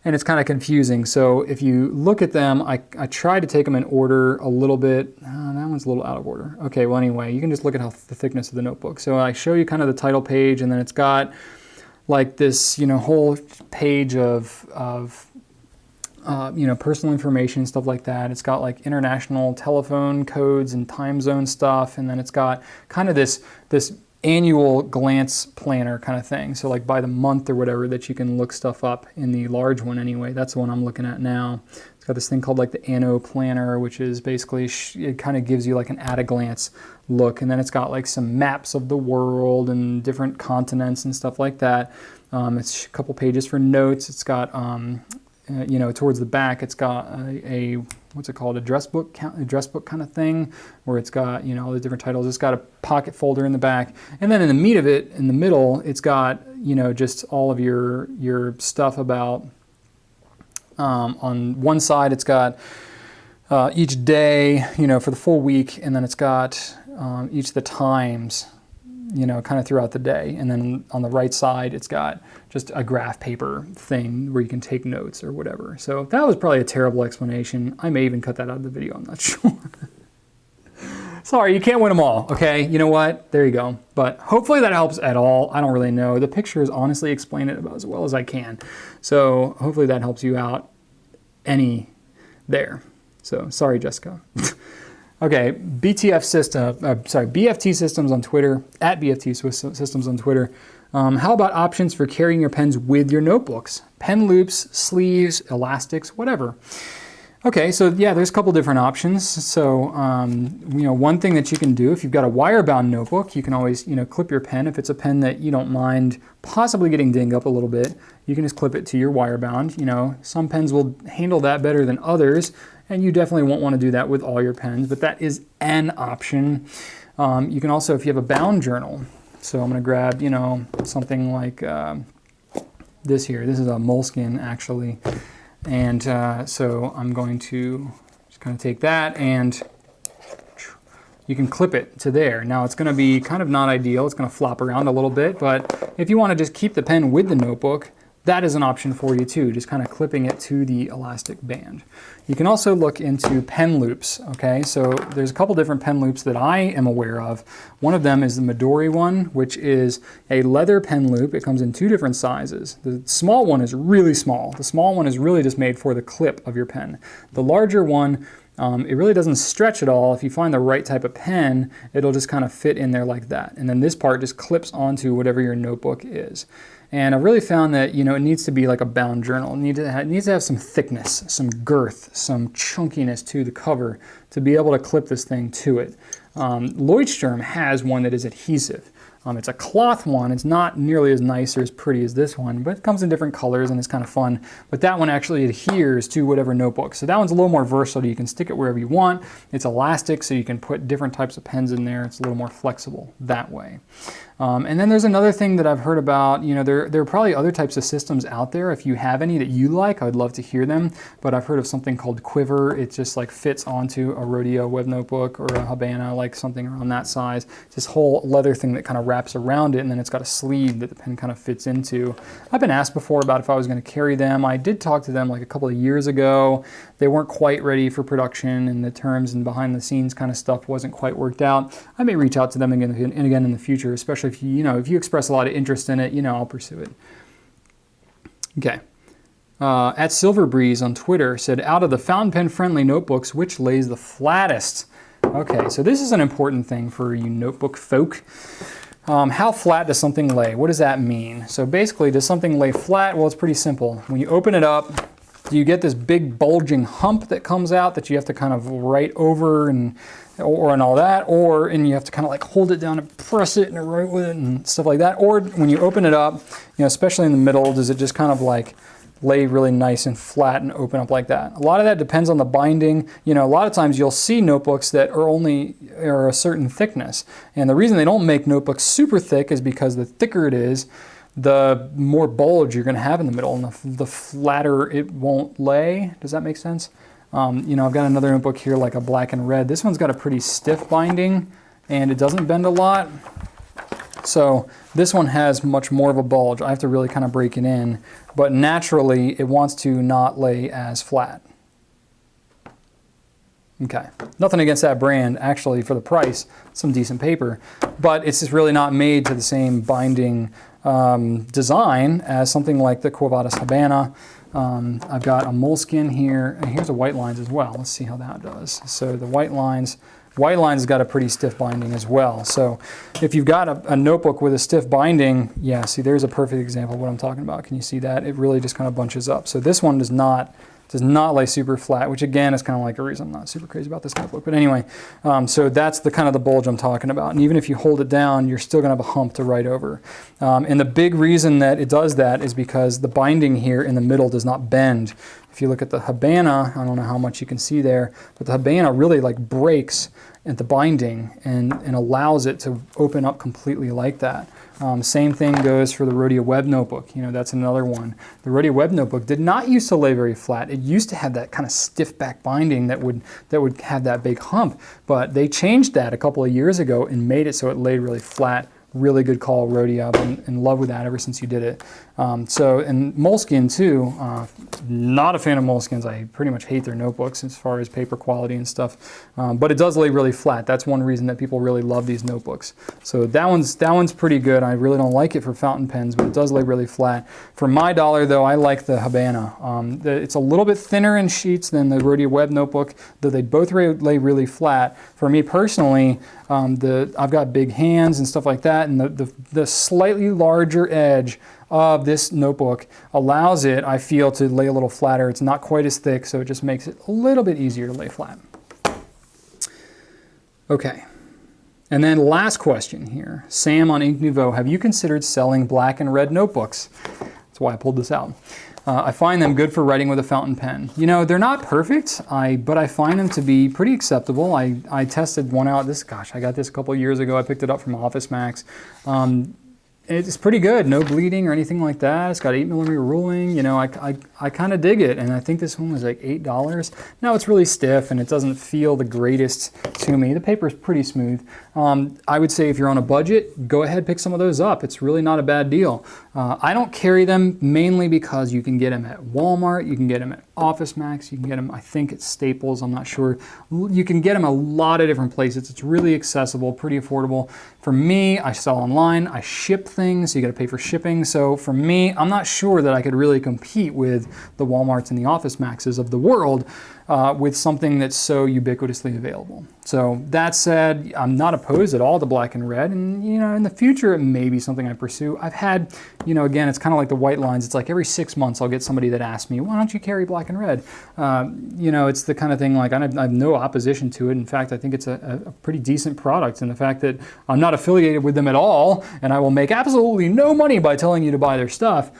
And it's kind of confusing. So if you look at them, I try to take them in order a little bit. That one's a little out of order. Okay, well anyway, you can just look at the thickness of the notebook. So I show you kind of the title page, and then it's got like this, you know, whole page of you know, personal information, stuff like that. It's got like international telephone codes and time zone stuff, and then it's got kind of this annual glance planner kind of thing. So like by the month or whatever that you can look stuff up in the large one anyway. That's the one I'm looking at now. It's got this thing called like the Anno Planner, which is basically, it kind of gives you like an at a glance look. And then it's got like some maps of the world and different continents and stuff like that. It's a couple pages for notes. It's got, you know, towards the back, it's got a what's it called, a dress book kind of thing, where it's got, you know, all the different titles. It's got a pocket folder in the back, and then in the meat of it, in the middle, it's got, you know, just all of your stuff about. On one side, it's got each day, you know, for the full week, and then it's got each of the times, you know, kind of throughout the day. And then on the right side, it's got just a graph paper thing where you can take notes or whatever. So that was probably a terrible explanation. I may even cut that out of the video, I'm not sure. Sorry, you can't win them all, okay? You know what? There you go. But hopefully that helps at all. I don't really know. The pictures honestly explain it about as well as I can. So hopefully that helps you out there. So sorry, Jessica. Okay, BFT Systems on Twitter, at BFT Systems on Twitter. How about options for carrying your pens with your notebooks? Pen loops, sleeves, elastics, whatever. Okay, so yeah, there's a couple different options. So, you know, one thing that you can do, if you've got a wire-bound notebook, you can always, you know, clip your pen. If it's a pen that you don't mind possibly getting dinged up a little bit, you can just clip it to your wire-bound. You know, some pens will handle that better than others, and you definitely won't want to do that with all your pens, but that is an option. You can also, if you have a bound journal, so I'm going to grab, you know, something like this here. This is a moleskin, actually. And so I'm going to just kind of take that, and you can clip it to there. Now it's going to be kind of not ideal. It's going to flop around a little bit, but if you want to just keep the pen with the notebook, that is an option for you too, just kind of clipping it to the elastic band. You can also look into pen loops, okay? So there's a couple different pen loops that I am aware of. One of them is the Midori one, which is a leather pen loop. It comes in two different sizes. The small one is really small. The small one is really just made for the clip of your pen. The larger one, it really doesn't stretch at all. If you find the right type of pen, it'll just kind of fit in there like that. And then this part just clips onto whatever your notebook is. And I've really found that, you know, it needs to be like a bound journal. It needs to have some thickness, some girth, some chunkiness to the cover to be able to clip this thing to it. Leuchtturm has one that is adhesive. It's a cloth one. It's not nearly as nice or as pretty as this one, but it comes in different colors and it's kind of fun. But that one actually adheres to whatever notebook. So that one's a little more versatile. You can stick it wherever you want. It's elastic, so you can put different types of pens in there. It's a little more flexible that way. And then there's another thing that I've heard about. You know, there are probably other types of systems out there. If you have any that you like, I'd love to hear them. But I've heard of something called Quiver. It just like fits onto a Rhodia web notebook or a Habana, like something around that size. It's this whole leather thing that kind of wraps around it, and then it's got a sleeve that the pen kind of fits into. I've been asked before about if I was going to carry them. I did talk to them like a couple of years ago. They weren't quite ready for production, and the terms and behind the scenes kind of stuff wasn't quite worked out. I may reach out to them again and again in the future, especially if if you express a lot of interest in it, I'll pursue it. Okay. At Silverbreeze on Twitter said, out of the fountain pen friendly notebooks, which lays the flattest? Okay, so this is an important thing for you notebook folk. How flat does something lay? What does that mean? So basically, does something lay flat? Well, it's pretty simple. When you open it up, do you get this big bulging hump that comes out that you have to kind of write over and all that, and you have to kind of like hold it down and press it and write with it and stuff like that? Or when you open it up, especially in the middle, does it just kind of like lay really nice and flat and open up like that? A lot of that depends on the binding. A lot of times you'll see notebooks that are a certain thickness. And the reason they don't make notebooks super thick is because the thicker it is, the more bulge you're going to have in the middle, and the flatter it won't lay. Does that make sense? You know, I've got another notebook here like a black and red. This one's got a pretty stiff binding and it doesn't bend a lot. So this one has much more of a bulge. I have to really kind of break it in, but naturally it wants to not lay as flat. Okay, nothing against that brand, actually, for the price, some decent paper, but it's just really not made to the same binding design as something like the Quo Vadis Habana. I've got a moleskin here, and here's a white lines as well. Let's see how that does. So the white lines has got a pretty stiff binding as well. So if you've got a notebook with a stiff binding, yeah, see, there's a perfect example of what I'm talking about. Can you see that? It really just kind of bunches up. So this one does not lay super flat, which again is kind of like a reason I'm not super crazy about this notebook. But anyway, so that's the kind of the bulge I'm talking about. And even if you hold it down, you're still gonna have a hump to write over. And the big reason that it does that is because the binding here in the middle does not bend. If you look at the Habana, I don't know how much you can see there, but the Habana really like breaks at the binding and allows it to open up completely like that. Same thing goes for the Rhodia web notebook. You know, that's another one. The Rhodia web notebook did not used to lay very flat. It used to have that kind of stiff back binding that would have that big hump, but they changed that a couple of years ago and made it so it laid really flat. Really good call, Rhodia. I've been in love with that ever since you did it. And moleskin too, not a fan of moleskins. I pretty much hate their notebooks as far as paper quality and stuff. But it does lay really flat. That's one reason that people really love these notebooks. So that one's pretty good. I really don't like it for fountain pens, but it does lay really flat. For my dollar though, I like the Habana. It's a little bit thinner in sheets than the Rhodia web notebook, though they both lay really flat. For me personally, I've got big hands and stuff like that, and the slightly larger edge of this notebook allows it, I feel, to lay a little flatter. It's not quite as thick, so it just makes it a little bit easier to lay flat. Okay, and then last question here. Sam on Ink Nouveau, have you considered selling black and red notebooks? That's why I pulled this out. I find them good for writing with a fountain pen. You know, they're not perfect, but I find them to be pretty acceptable. I tested one out. I got this a couple years ago. I picked it up from Office Max. It's pretty good, no bleeding or anything like that. It's got 8mm ruling. You know, I kind of dig it, and I think this one was like $8. Now it's really stiff and it doesn't feel the greatest to me. The paper is pretty smooth. I would say if you're on a budget, go ahead, pick some of those up. It's really not a bad deal. I don't carry them mainly because you can get them at Walmart, you can get them at Office Max, you can get them, I think, at Staples, I'm not sure. You can get them a lot of different places. It's really accessible, pretty affordable. For me, I sell online, I ship things, so you gotta pay for shipping. So for me, I'm not sure that I could really compete with the Walmarts and the Office Maxes of the world with something that's so ubiquitously available. So that said, I'm not opposed at all to black and red, and you know, in the future it may be something I pursue. I've had, you know, again, it's kind of like the white lines. It's like every 6 months I'll get somebody that asks me, why don't you carry black and red? You know, it's the kind of thing like I have no opposition to it. In fact, I think it's a pretty decent product, and the fact that I'm not affiliated with them at all, and I will make absolutely no money by telling you to buy their stuff,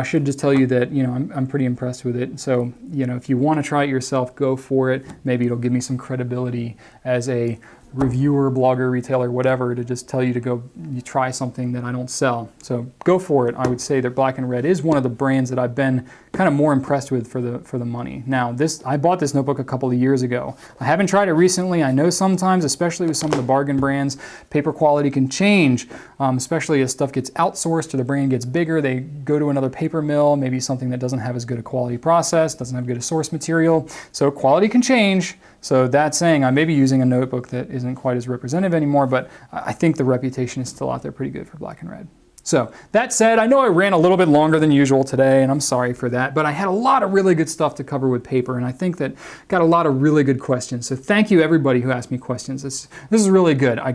should just tell you that, you know, I'm pretty impressed with it. So, you know, if you want to try it yourself, go for it. Maybe it'll give me some credibility as a reviewer, blogger, retailer, whatever, to just tell you to go try something that I don't sell. So go for it. I would say that black and red is one of the brands that I've been kind of more impressed with for the money. Now, I bought this notebook a couple of years ago. I haven't tried it recently. I know sometimes, especially with some of the bargain brands, paper quality can change, especially as stuff gets outsourced or the brand gets bigger. They go to another paper mill, maybe something that doesn't have as good a quality process, doesn't have good a source material. So quality can change. So that saying, I may be using a notebook that isn't quite as representative anymore, but I think the reputation is still out there pretty good for black and red. So that said, I know I ran a little bit longer than usual today, and I'm sorry for that, but I had a lot of really good stuff to cover with paper, and I think that got a lot of really good questions. So thank you everybody who asked me questions. This is really good. I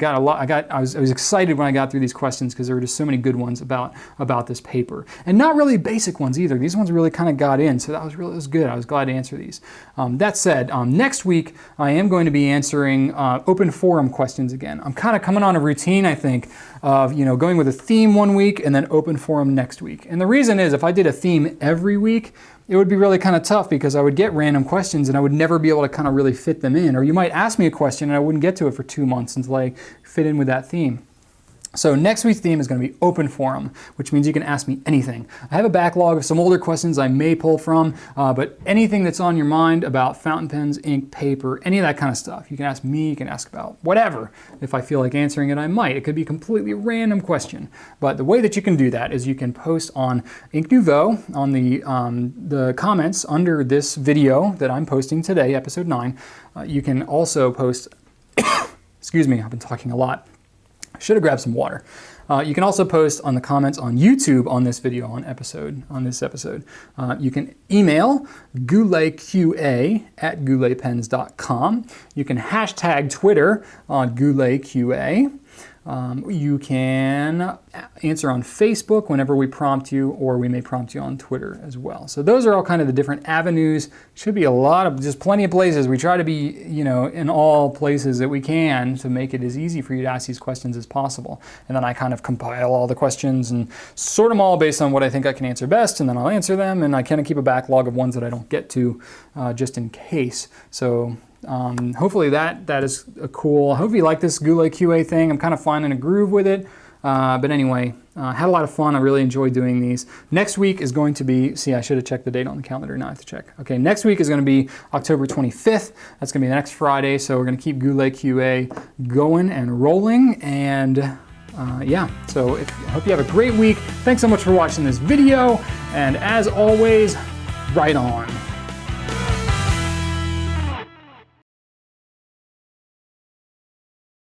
was excited when I got through these questions because there were just so many good ones about this paper, and not really basic ones either. These ones really kind of got in, so that was good. I was glad to answer these. That said, next week I am going to be answering open forum questions again. I'm kind of coming on a routine, I think, of going with a theme one week and then open forum next week. And the reason is, if I did a theme every week, it would be really kind of tough because I would get random questions and I would never be able to kind of really fit them in. Or you might ask me a question and I wouldn't get to it for 2 months until I fit in with that theme. So next week's theme is going to be open forum, which means you can ask me anything. I have a backlog of some older questions I may pull from, but anything that's on your mind about fountain pens, ink, paper, any of that kind of stuff. You can ask me, you can ask about whatever. If I feel like answering it, I might. It could be a completely random question. But the way that you can do that is you can post on Ink Nouveau, on the comments under this video that I'm posting today, episode 9. You can also post, excuse me, I've been talking a lot. Should have grabbed some water. You can also post on the comments on YouTube on this video, on this episode. You can email gouletqa@gouletpens.com. You can hashtag Twitter on gouletqa. You can answer on Facebook whenever we prompt you, or we may prompt you on Twitter as well. So those are all kind of the different avenues. Should be a lot of, just plenty of places. We try to be, in all places that we can to make it as easy for you to ask these questions as possible. And then I kind of compile all the questions and sort them all based on what I think I can answer best, and then I'll answer them, and I kind of keep a backlog of ones that I don't get to just in case. So hopefully that is a cool. I hope you like this Goulet QA thing. I'm kind of finding a groove with it. But anyway, had a lot of fun. I really enjoyed doing these. Next week is going to be, see, I should have checked the date on the calendar. Now I have to check. Okay, next week is going to be October 25th. That's going to be the next Friday. So we're going to keep Goulet QA going and rolling. And yeah, so I hope you have a great week. Thanks so much for watching this video. And as always, write on.